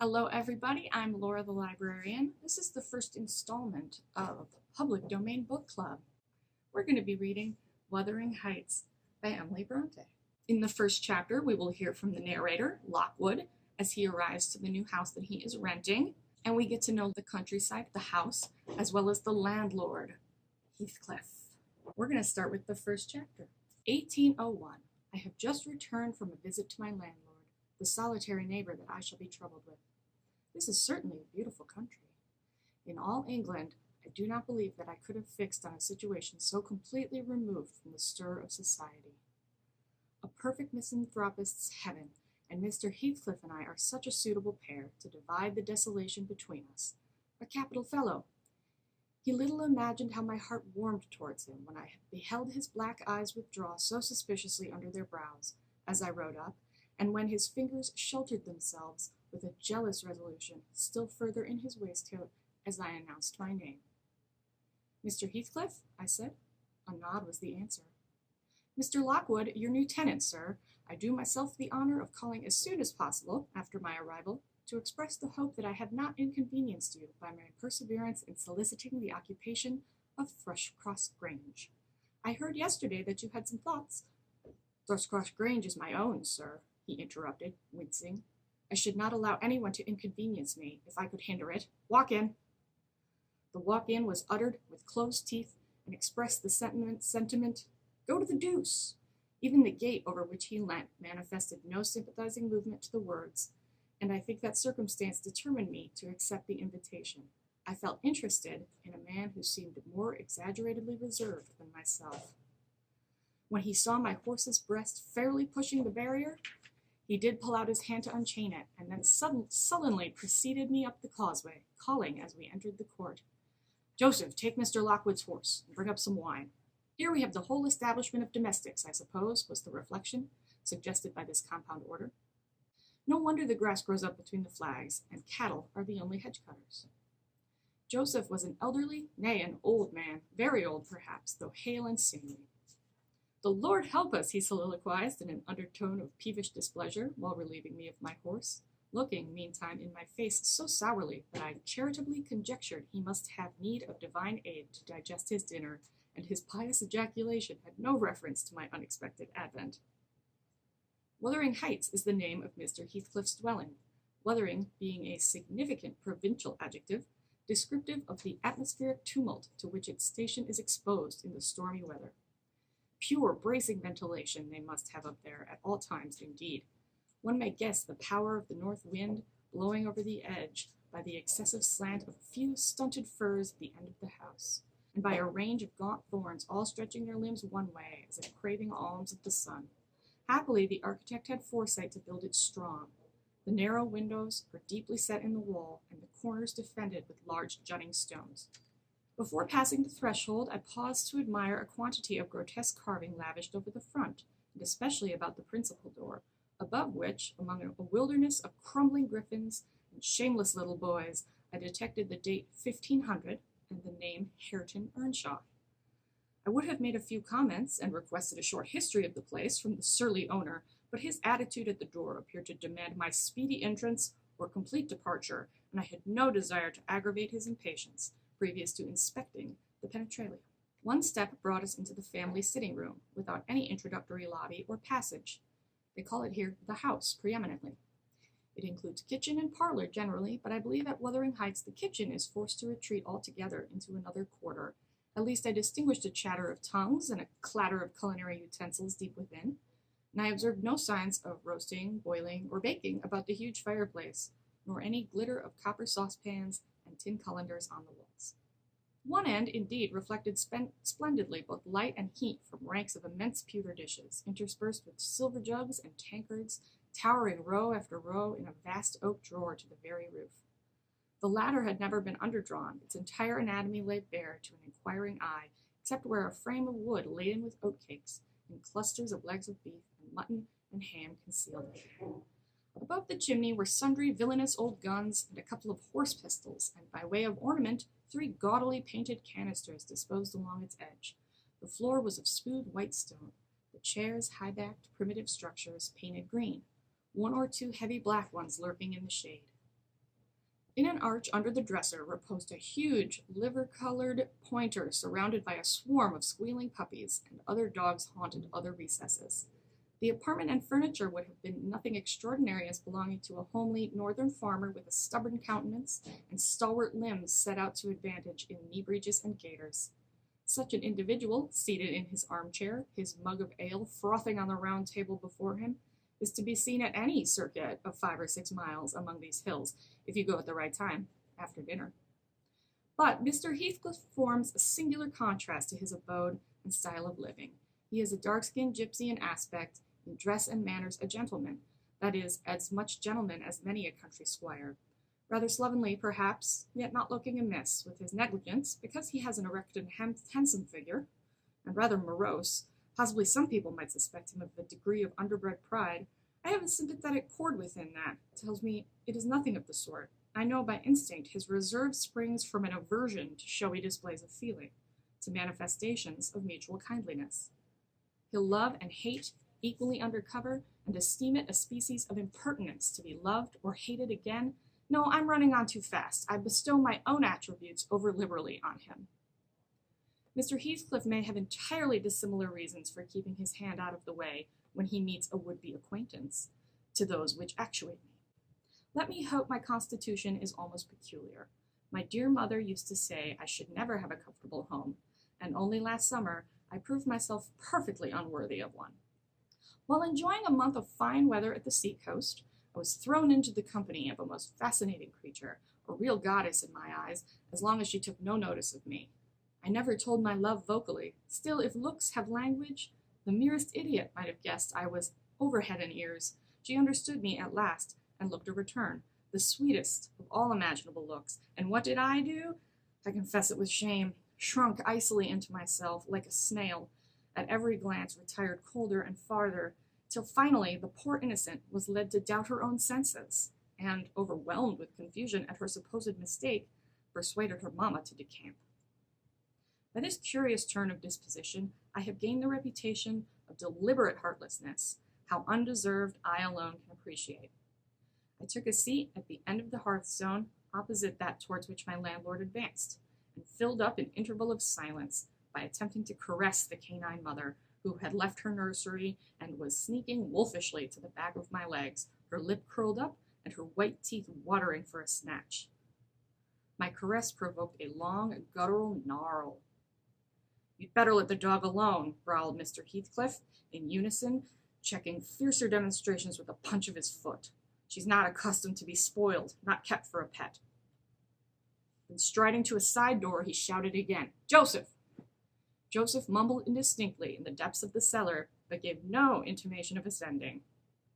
Hello, everybody. I'm Laura the Librarian. This is the first installment of Public Domain Book Club. We're going to be reading Wuthering Heights by Emily Bronte. In the first chapter, we will hear from the narrator, Lockwood, as he arrives to the new house that he is renting, and we get to know the countryside, the house, as well as the landlord, Heathcliff. We're going to start with the first chapter. 1801. I have just returned from a visit to my landlord, the solitary neighbor that I shall be troubled with. This is certainly a beautiful country. In all England, I do not believe that I could have fixed on a situation so completely removed from the stir of society. A perfect misanthropist's heaven, and Mr. Heathcliff and I are such a suitable pair to divide the desolation between us. A capital fellow. He little imagined how my heart warmed towards him when I beheld his black eyes withdraw so suspiciously under their brows, as I rode up, and when his fingers sheltered themselves with a jealous resolution still further in his waistcoat as I announced my name. Mr. Heathcliff, I said. A nod was the answer. Mr. Lockwood, your new tenant, sir. I do myself the honor of calling as soon as possible after my arrival to express the hope that I have not inconvenienced you by my perseverance in soliciting the occupation of Thrushcross Grange. I heard yesterday that you had some thoughts. Thrushcross Grange is my own, sir, he interrupted, wincing. I should not allow anyone to inconvenience me if I could hinder it. Walk in. The walk-in was uttered with closed teeth and expressed the sentiment, go to the deuce. Even the gate over which he leant manifested no sympathizing movement to the words, and I think that circumstance determined me to accept the invitation. I felt interested in a man who seemed more exaggeratedly reserved than myself. When he saw my horse's breast fairly pushing the barrier, he did pull out his hand to unchain it, and then sullenly preceded me up the causeway, calling as we entered the court, Joseph, take Mr. Lockwood's horse, and bring up some wine. Here we have the whole establishment of domestics, I suppose, was the reflection, suggested by this compound order. No wonder the grass grows up between the flags, and cattle are the only hedge cutters. Joseph was an elderly, nay, an old man, very old perhaps, though hale and sinewy. The Lord help us, he soliloquized in an undertone of peevish displeasure while relieving me of my horse, looking, meantime, in my face so sourly that I charitably conjectured he must have need of divine aid to digest his dinner, and his pious ejaculation had no reference to my unexpected advent. Wuthering Heights is the name of Mr. Heathcliff's dwelling, Wuthering being a significant provincial adjective, descriptive of the atmospheric tumult to which its station is exposed in the stormy weather. Pure, bracing ventilation they must have up there at all times, indeed. One may guess the power of the north wind blowing over the edge by the excessive slant of a few stunted firs at the end of the house, and by a range of gaunt thorns all stretching their limbs one way as if craving alms of the sun. Happily, the architect had foresight to build it strong. The narrow windows are deeply set in the wall, and the corners defended with large jutting stones. Before passing the threshold, I paused to admire a quantity of grotesque carving lavished over the front, and especially about the principal door, above which, among a wilderness of crumbling griffins and shameless little boys, I detected the date 1500 and the name Hareton Earnshaw. I would have made a few comments and requested a short history of the place from the surly owner, but his attitude at the door appeared to demand my speedy entrance or complete departure, and I had no desire to aggravate his impatience previous to inspecting the penetralia. One step brought us into the family sitting room, without any introductory lobby or passage. They call it here the house, preeminently. It includes kitchen and parlor generally, but I believe at Wuthering Heights the kitchen is forced to retreat altogether into another quarter. At least I distinguished a chatter of tongues and a clatter of culinary utensils deep within, and I observed no signs of roasting, boiling, or baking about the huge fireplace, nor any glitter of copper saucepans and tin colanders on the walls. One end, indeed, reflected splendidly both light and heat from ranks of immense pewter dishes, interspersed with silver jugs and tankards, towering row after row in a vast oak drawer to the very roof. The latter had never been underdrawn, its entire anatomy laid bare to an inquiring eye, except where a frame of wood laden with oatcakes and clusters of legs of beef and mutton and ham concealed it. Above the chimney were sundry villainous old guns and a couple of horse pistols, and by way of ornament, 3 gaudily painted canisters disposed along its edge. The floor was of smooth white stone, the chairs high-backed primitive structures painted green, 1 or 2 heavy black ones lurking in the shade. In an arch under the dresser reposed a huge, liver-colored pointer surrounded by a swarm of squealing puppies, and other dogs haunted other recesses. The apartment and furniture would have been nothing extraordinary as belonging to a homely northern farmer with a stubborn countenance and stalwart limbs set out to advantage in knee breeches and gaiters. Such an individual, seated in his armchair, his mug of ale frothing on the round table before him, is to be seen at any circuit of 5 or 6 miles among these hills, if you go at the right time, after dinner. But Mr. Heathcliff forms a singular contrast to his abode and style of living. He is a dark-skinned gypsy in aspect, in dress and manners a gentleman, that is, as much gentleman as many a country squire. Rather slovenly, perhaps, yet not looking amiss, with his negligence, because he has an erect and handsome figure, and rather morose. Possibly some people might suspect him of a degree of underbred pride. I have a sympathetic chord within that tells me it is nothing of the sort. I know by instinct his reserve springs from an aversion to showy displays of feeling, to manifestations of mutual kindliness. He'll love and hate equally under cover, and esteem it a species of impertinence to be loved or hated again. No, I'm running on too fast. I bestow my own attributes over liberally on him. Mr. Heathcliff may have entirely dissimilar reasons for keeping his hand out of the way when he meets a would-be acquaintance, to those which actuate me. Let me hope my constitution is almost peculiar. My dear mother used to say I should never have a comfortable home, and only last summer I proved myself perfectly unworthy of one. While enjoying a month of fine weather at the sea-coast, I was thrown into the company of a most fascinating creature, a real goddess in my eyes, as long as she took no notice of me. I never told my love vocally. Still, if looks have language, the merest idiot might have guessed I was over head and ears. She understood me at last, and looked a return, the sweetest of all imaginable looks. And what did I do? I confess it with shame, shrunk icily into myself like a snail, at every glance retired colder and farther, till finally the poor innocent was led to doubt her own senses, and, overwhelmed with confusion at her supposed mistake, persuaded her mamma to decamp. By this curious turn of disposition, I have gained the reputation of deliberate heartlessness, how undeserved I alone can appreciate. I took a seat at the end of the hearthstone, opposite that towards which my landlord advanced, and filled up an interval of silence by attempting to caress the canine mother, who had left her nursery and was sneaking wolfishly to the back of my legs, her lip curled up and her white teeth watering for a snatch. My caress provoked a long, guttural gnarl. "You'd better let the dog alone," growled Mr. Heathcliff, in unison, checking fiercer demonstrations with a punch of his foot. "She's not accustomed to be spoiled, not kept for a pet." Then striding to a side door, he shouted again, "Joseph!" Joseph mumbled indistinctly in the depths of the cellar, but gave no intimation of ascending.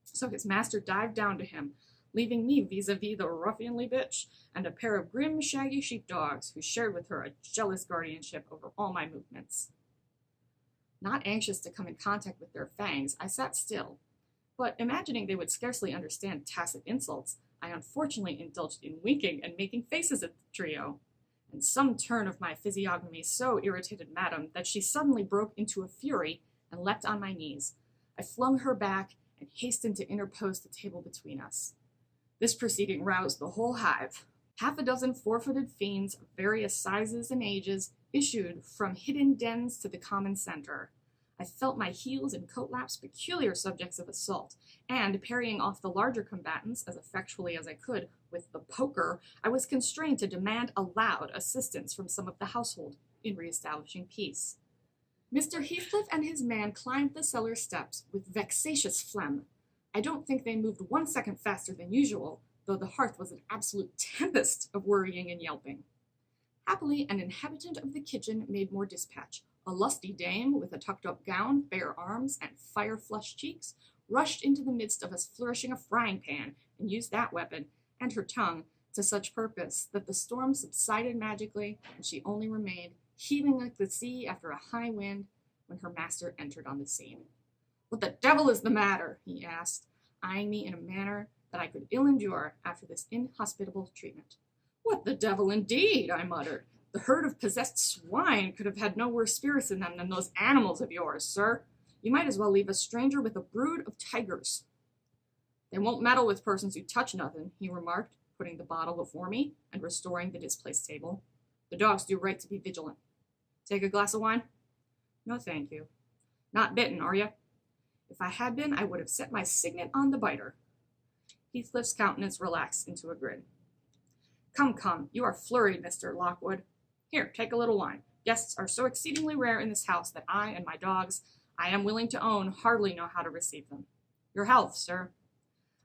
So his master dived down to him, leaving me vis-a-vis the ruffianly bitch and a pair of grim, shaggy sheepdogs who shared with her a jealous guardianship over all my movements. Not anxious to come in contact with their fangs, I sat still, but imagining they would scarcely understand tacit insults, I unfortunately indulged in winking and making faces at the trio, and some turn of my physiognomy so irritated Madame that she suddenly broke into a fury and leapt on my knees. I flung her back and hastened to interpose the table between us. This proceeding roused the whole hive. 6 four-footed fiends of various sizes and ages issued from hidden dens to the common center. I felt my heels and coat laps peculiar subjects of assault, and, parrying off the larger combatants as effectually as I could with the poker, I was constrained to demand aloud assistance from some of the household in re-establishing peace. Mr. Heathcliff and his man climbed the cellar steps with vexatious phlegm. I don't think they moved 1 second faster than usual, though the hearth was an absolute tempest of worrying and yelping. Happily, an inhabitant of the kitchen made more dispatch. A lusty dame, with a tucked-up gown, bare arms, and fire-flushed cheeks, rushed into the midst of us flourishing a frying-pan, and used that weapon, and her tongue, to such purpose that the storm subsided magically, and she only remained, heaving like the sea after a high wind, when her master entered on the scene. "What the devil is the matter?" he asked, eyeing me in a manner that I could ill endure after this inhospitable treatment. "What the devil, indeed?" I muttered. "The herd of possessed swine could have had no worse spirits in them than those animals of yours, sir. You might as well leave a stranger with a brood of tigers." "They won't meddle with persons who touch nothing," he remarked, putting the bottle before me and restoring the displaced table. The dogs do right to be vigilant. Take a glass of wine? No, thank you. Not bitten, are you? If I had been, I would have set my signet on the biter. Heathcliff's countenance relaxed into a grin. Come, come, you are flurried, Mr. Lockwood. Here, take a little wine. Guests are so exceedingly rare in this house that I and my dogs, I am willing to own, hardly know how to receive them. Your health, sir.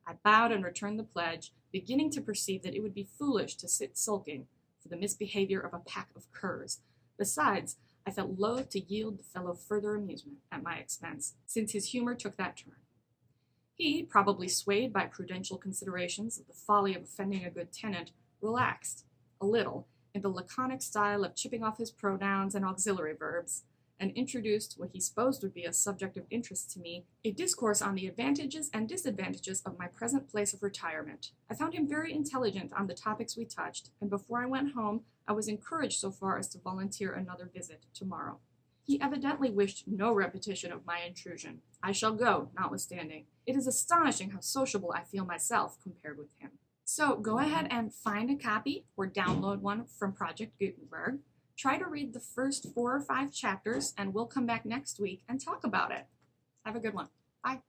I bowed and returned the pledge, beginning to perceive that it would be foolish to sit sulking for the misbehavior of a pack of curs. Besides, I felt loath to yield the fellow further amusement at my expense, since his humor took that turn. He, probably swayed by prudential considerations of the folly of offending a good tenant, relaxed, a little, in the laconic style of chipping off his pronouns and auxiliary verbs, and introduced what he supposed would be a subject of interest to me, a discourse on the advantages and disadvantages of my present place of retirement. I found him very intelligent on the topics we touched, and before I went home, I was encouraged so far as to volunteer another visit tomorrow. He evidently wished no repetition of my intrusion. I shall go, notwithstanding. It is astonishing how sociable I feel myself compared with him. So go ahead and find a copy or download one from Project Gutenberg. Try to read the first 4 or 5 chapters, and we'll come back next week and talk about it. Have a good one. Bye.